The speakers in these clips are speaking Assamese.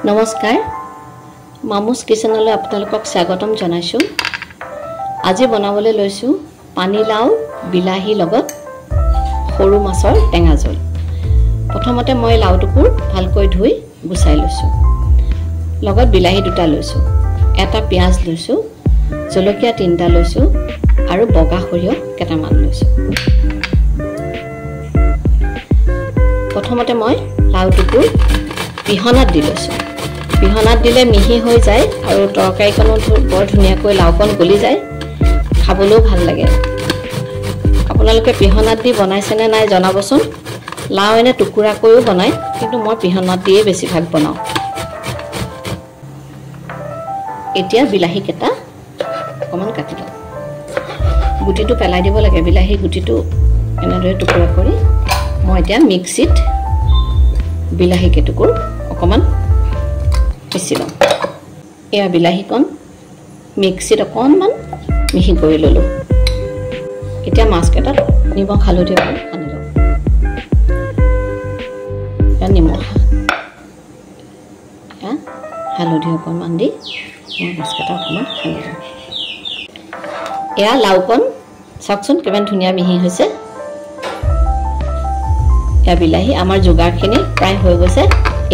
নমস্কাৰ মামুছ কিচেনলৈ আপোনালোকক স্বাগতম জনাইছো। আজি বনাবলৈ লৈছো পানীলাও বিলাহী লগত সৰু মাছৰ টেঙা জোল। প্ৰথমতে মই লাউটুকুৰ ভালকৈ ধুই গুছাই লৈছো। লগত বিলাহী দুটা লৈছো, এটা পিয়াজ লৈছো, জলকীয়া 3টা লৈছো আৰু বগা সৰিয়হ কেটামান লৈছো। প্ৰথমতে মই লাউটুকুৰ পিহনাত দি লৈছো। পিহনাত দিলে মিহি হৈ যায় আৰু তৰকাৰীকনো বৰ ধুনীয়াকৈ লাউকণ গলি যায়, খাবলৈও ভাল লাগে। আপোনালোকে পিহনাত দি বনাইছেনে নাই জনাবচোন। লাউ এনে টুকুৰা কৰিও বনায়, কিন্তু মই পিহনাত দিয়ে বেছিভাগ বনাওঁ। এতিয়া বিলাহী কেটা অকণমান কাটি লওঁ। গুটিটো পেলাই দিব লাগে। বিলাহী গুটিটো এনেদৰে টুকুৰা কৰি মই এতিয়া মিক্সিত বিলাহী কেটুকুৰ অকণমান পিচি লওঁ। এয়া বিলাহীকণ মিক্সিত অকণমান মিহি কৰি ল'লোঁ। এতিয়া মাছকেইটাত নিমখ হালধি অকণ সানি লওঁ। এয়া নিমখ হালধি অকণমান দি মই মাছকেইটা অকণমান সানি লওঁ। এয়া লাউকণ চাওকচোন কিমান ধুনীয়া মিহি হৈছে। এয়া বিলাহী আমাৰ যোগাৰখিনি প্ৰায় হৈ গৈছে।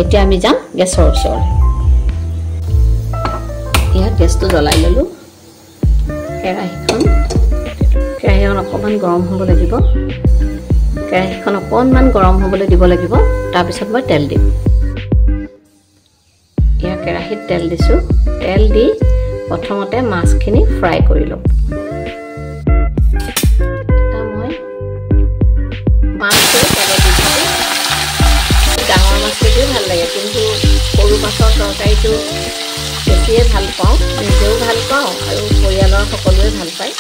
এতিয়া আমি যাম গেছৰ ওচৰলৈ। ইয়াত গেছটো জ্বলাই ল'লোঁ। কেৰাহীখন অকণমান গৰম হ'ব লাগিব। কেৰাহীখন অকণমান গৰম হ'বলৈ দিব লাগিব। তাৰপিছত মই তেল দিম। এয়া কেৰাহীত তেল দিছোঁ। তেল দি প্ৰথমতে মাছখিনি ফ্ৰাই কৰি লওঁ। মই মাছটো তেলত দি দিছোঁ। ডাঙৰ মাছটোও ভাল লাগে, কিন্তু সৰু মাছৰ তৰকাৰীটো বেছিয়ে ভাল পাওঁ। নিজেও ভাল পাওঁ আৰু পৰিয়ালৰ সকলোৱে ভাল পায়।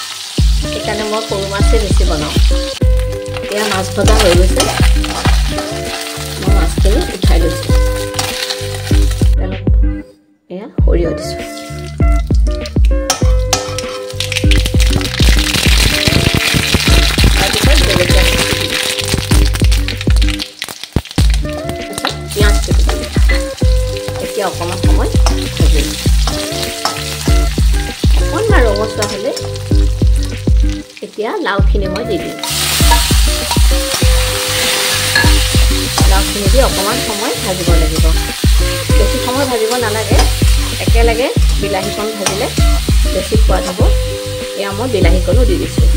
সেইকাৰণে মই সৰু মাছেই বেছি বনাওঁ। এতিয়া মাছ ভজা হৈ গৈছে। মই মাছখিনি উঠাই লৈছোঁ। এয়া সৰিয়হ দিছোঁ। তাৰপিছত জলকীয়া পিঁয়াজ কুটি এতিয়া অকণমান সময় ভাজিম। অকণমান ৰঙচুৱা হ'লে এতিয়া লাউখিনি মই দি দিম। লাউখিনি দি অকণমান সময় ভাজিব লাগিব। বেছি সময় ভাজিব নালাগে। একেলগে বিলাহীকণ ভাজিলে বেছি সোৱাদ হ'ব। এয়া মই বিলাহীকণো দি দিছোঁ।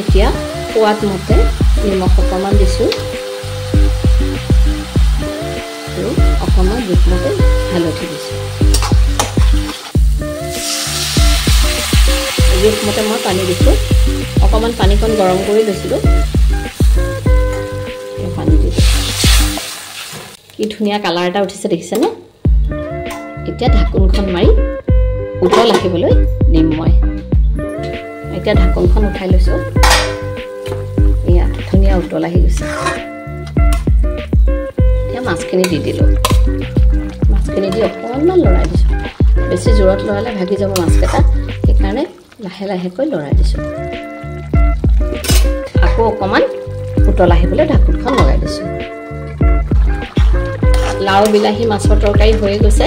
এতিয়া সোৱাদ মতে নিমখ অকণমান দিছোঁ আৰু অকণমান জোখমতে হালধি দিছোঁ। জোখমতে মই পানী দিছোঁ। অকণমান পানীকণ গৰম কৰি লৈছিলোঁ। পানী দি দিছোঁ। কি ধুনীয়া কালাৰ এটা উঠিছে দেখিছেনে? এতিয়া ঢাকোনখন মাৰি উতল আহিবলৈ দিম মই। এতিয়া ঢাকোনখন উঠাই লৈছোঁ। এয়া ধুনীয়া উতল আহি গৈছে। এতিয়া মাছখিনি দি দিলোঁ। মাছখিনি দি অকণমান লৰাই দিছোঁ। বেছি জোৰত লৰালে ভাগি যাব মাছকেইটা, সেইকাৰণে লাহে লাহেকৈ লৰাই দিছোঁ। আকৌ অকণমান উতল আহিবলৈ ঢাকোনখন লগাই দিছোঁ। লাও বিলাহী মাছৰ তৰকাৰী হৈ গৈছে।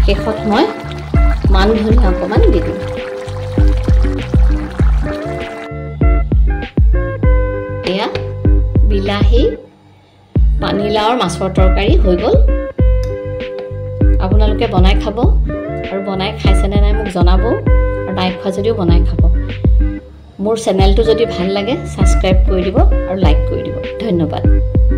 শেষত মই মান ধনিয়া অকণমান দি দিম। এয়া বিলাহী পানীলাওৰ মাছৰ তৰকাৰী হৈ গ'ল। আপোনালোকে বনাই খাব আৰু বনাই খাইছেনে নাই মোক জনাব। আৰু নাই খোৱা যদিও বনাই খাব। মোৰ চেনেলটো যদি ভাল লাগে ছাবস্ক্ৰাইব কৰি দিব আৰু লাইক কৰি দিব। ধন্যবাদ।